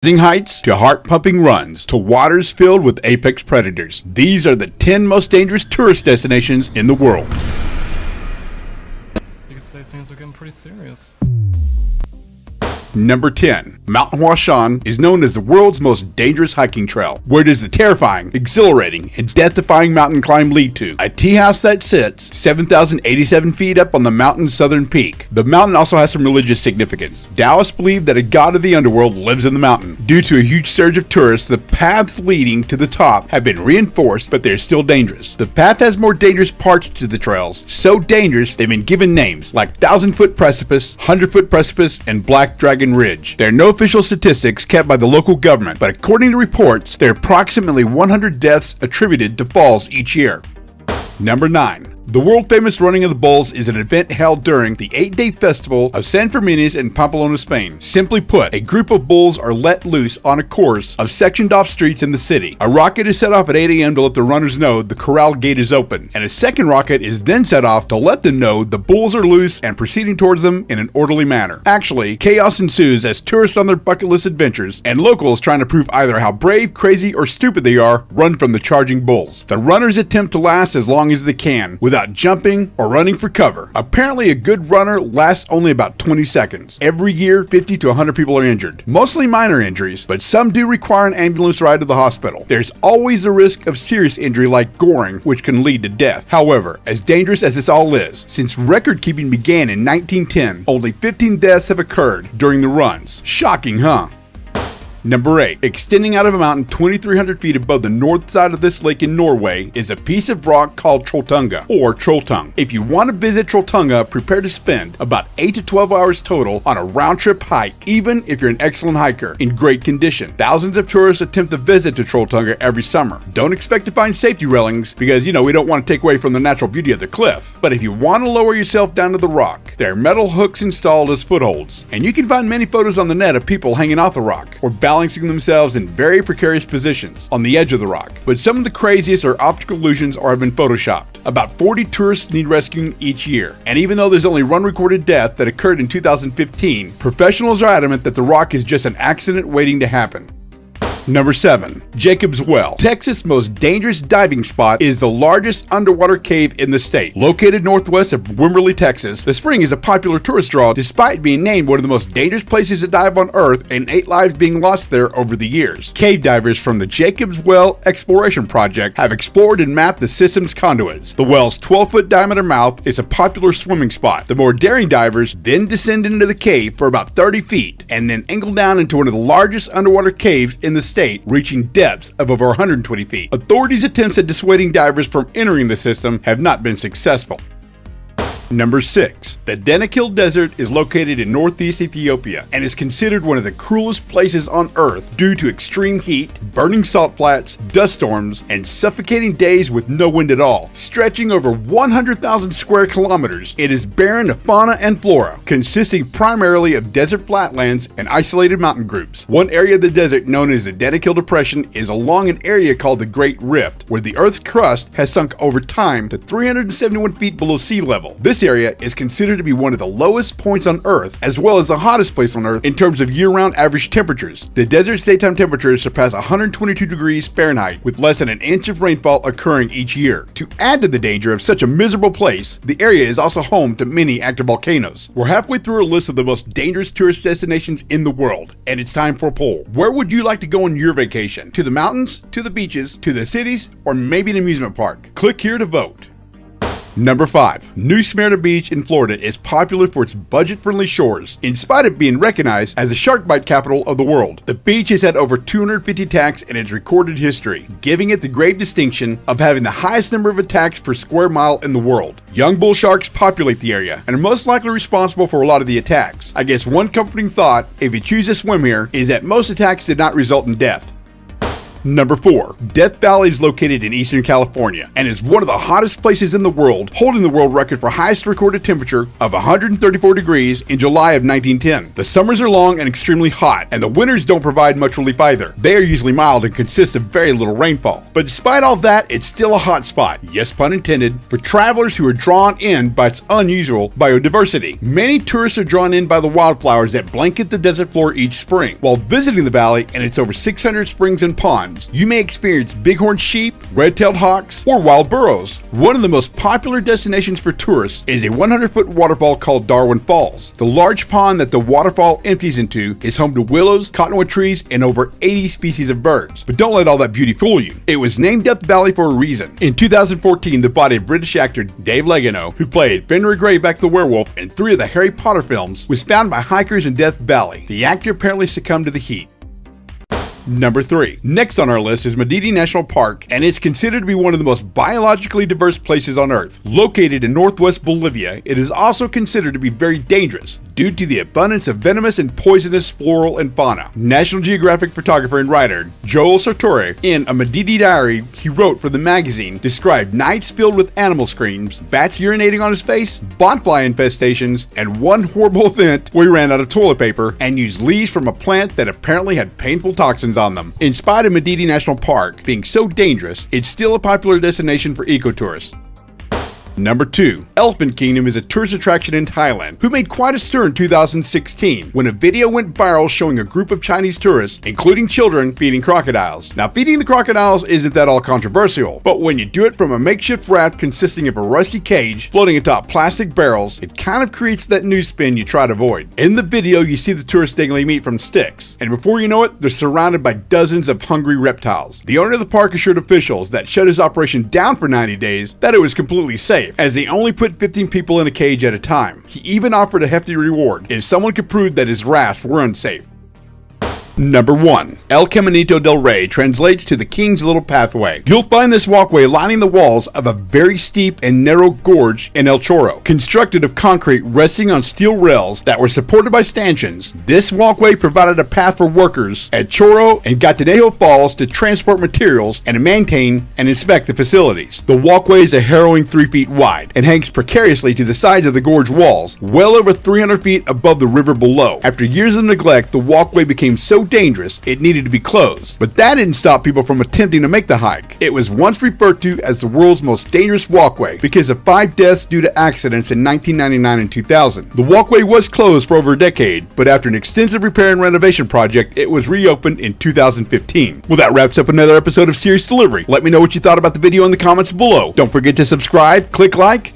Heights to heart-pumping runs to waters filled with apex predators. These are the 10 most dangerous tourist destinations in the world. You could say things are getting pretty serious. Number 10. Mount Huashan is known as the world's most dangerous hiking trail. Where does the terrifying, exhilarating, and death-defying mountain climb lead to? A tea house that sits 7,087 feet up on the mountain's southern peak. The mountain also has some religious significance. Taoists believe that a god of the underworld lives in the mountain. Due to a huge surge of tourists, the paths leading to the top have been reinforced, but they're still dangerous. The path has more dangerous parts to the trails, so dangerous they've been given names like 1,000-foot precipice, 100-foot precipice, and Black Dragon Ridge. There are no official statistics kept by the local government, but according to reports, there are approximately 100 deaths attributed to falls each year. Number 9. The world-famous Running of the Bulls is an event held during the 8-day festival of San Fermines in Pamplona, Spain. Simply put, a group of bulls are let loose on a course of sectioned-off streets in the city. A rocket is set off at 8 a.m. to let the runners know the corral gate is open, and a second rocket is then set off to let them know the bulls are loose and proceeding towards them in an orderly manner. Actually, chaos ensues as tourists on their bucket list adventures and locals trying to prove either how brave, crazy, or stupid they are run from the charging bulls. The runners attempt to last as long as they can without jumping or running for cover. Apparently, a good runner lasts only about 20 seconds. Every year, 50 to 100 people are injured. Mostly minor injuries, but some do require an ambulance ride to the hospital. There's always the risk of serious injury like goring, which can lead to death. However, as dangerous as this all is, since record keeping began in 1910, only 15 deaths have occurred during the runs. Shocking, huh? Number 8. Extending out of a mountain 2,300 feet above the north side of this lake in Norway is a piece of rock called Trolltunga, or Trolltung. If you want to visit Trolltunga, prepare to spend about 8 to 12 hours total on a round-trip hike, even if you're an excellent hiker in great condition. Thousands of tourists attempt to visit to Trolltunga every summer. Don't expect to find safety railings because, we don't want to take away from the natural beauty of the cliff. But if you want to lower yourself down to the rock, there are metal hooks installed as footholds, and you can find many photos on the net of people hanging off the rock or balancing themselves in very precarious positions on the edge of the rock. But some of the craziest are optical illusions or have been photoshopped. About 40 tourists need rescuing each year, and even though there's only one recorded death that occurred in 2015, professionals are adamant that the rock is just an accident waiting to happen. Number 7. Jacob's Well. Texas' most dangerous diving spot is the largest underwater cave in the state. Located northwest of Wimberley, Texas, the spring is a popular tourist draw despite being named one of the most dangerous places to dive on Earth and 8 lives being lost there over the years. Cave divers from the Jacob's Well Exploration Project have explored and mapped the system's conduits. The well's 12-foot diameter mouth is a popular swimming spot. The more daring divers then descend into the cave for about 30 feet and then angle down into one of the largest underwater caves in the state, reaching depths of over 120 feet. Authorities' attempts at dissuading divers from entering the system have not been successful. Number 6. The Danakil Desert is located in northeast Ethiopia and is considered one of the cruelest places on Earth due to extreme heat, burning salt flats, dust storms, and suffocating days with no wind at all. Stretching over 100,000 square kilometers, it is barren of fauna and flora, consisting primarily of desert flatlands and isolated mountain groups. One area of the desert known as the Danakil Depression is along an area called the Great Rift, where the Earth's crust has sunk over time to 371 feet below sea level. This area is considered to be one of the lowest points on Earth, as well as the hottest place on Earth in terms of year-round average temperatures. The desert's daytime temperatures surpass 122 degrees Fahrenheit, with less than an inch of rainfall occurring each year. To add to the danger of such a miserable place, the area is also home to many active volcanoes. We're halfway through a list of the most dangerous tourist destinations in the world, and it's time for a poll. Where would you like to go on your vacation? To the mountains, to the beaches, to the cities, or maybe an amusement park? Click here to vote. Number 5. New Smyrna Beach in Florida is popular for its budget-friendly shores, in spite of being recognized as the shark bite capital of the world. The beach has had over 250 attacks in its recorded history, giving it the great distinction of having the highest number of attacks per square mile in the world. Young bull sharks populate the area and are most likely responsible for a lot of the attacks. I guess one comforting thought, if you choose to swim here, is that most attacks did not result in death. Number 4. Death Valley is located in Eastern California and is one of the hottest places in the world, holding the world record for highest recorded temperature of 134 degrees in July of 1910. The summers are long and extremely hot, and the winters don't provide much relief either. They are usually mild and consist of very little rainfall. But despite all that, it's still a hot spot, yes pun intended, for travelers who are drawn in by its unusual biodiversity. Many tourists are drawn in by the wildflowers that blanket the desert floor each spring. While visiting the valley and its over 600 springs and ponds, you may experience bighorn sheep, red-tailed hawks, or wild burros. One of the most popular destinations for tourists is a 100-foot waterfall called Darwin Falls. The large pond that the waterfall empties into is home to willows, cottonwood trees, and over 80 species of birds. But don't let all that beauty fool you. It was named Death Valley for a reason. In 2014, the body of British actor Dave Legano, who played Fenrir Greyback the werewolf in 3 of the Harry Potter films, was found by hikers in Death Valley. The actor apparently succumbed to the heat. Number 3. Next on our list is Madidi National Park, and it's considered to be one of the most biologically diverse places on Earth. Located in northwest Bolivia, it is also considered to be very dangerous due to the abundance of venomous and poisonous floral and fauna. National Geographic photographer and writer Joel Sartore, in a Madidi diary he wrote for the magazine, described nights filled with animal screams, bats urinating on his face, botfly infestations, and one horrible event where he ran out of toilet paper and used leaves from a plant that apparently had painful toxins on them. In spite of Madidi National Park being so dangerous, it's still a popular destination for ecotourists. Number 2. Elephant Kingdom is a tourist attraction in Thailand, who made quite a stir in 2016 when a video went viral showing a group of Chinese tourists, including children, feeding crocodiles. Now, feeding the crocodiles isn't that all controversial, but when you do it from a makeshift raft consisting of a rusty cage floating atop plastic barrels, it kind of creates that new spin you try to avoid. In the video, you see the tourists dangling meat from sticks, and before you know it, they're surrounded by dozens of hungry reptiles. The owner of the park assured officials that shut his operation down for 90 days that it was completely safe, as they only put 15 people in a cage at a time. He even offered a hefty reward if someone could prove that his rafts were unsafe. Number 1. El Caminito del Rey translates to the King's Little Pathway. You'll find this walkway lining the walls of a very steep and narrow gorge in El Chorro. Constructed of concrete resting on steel rails that were supported by stanchions, this walkway provided a path for workers at Chorro and Gatinejo Falls to transport materials and to maintain and inspect the facilities. The walkway is a harrowing 3 feet wide and hangs precariously to the sides of the gorge walls, well over 300 feet above the river below. After years of neglect, the walkway became so dangerous it needed to be closed, but that didn't stop people from attempting to make the hike. It was once referred to as the world's most dangerous walkway because of 5 deaths due to accidents in 1999 and 2000. The walkway was closed for over a decade, but after an extensive repair and renovation project, it was reopened in 2015. Well, that wraps up another episode of Serious Delivery. Let me know what you thought about the video in the comments below. Don't forget to subscribe, click like,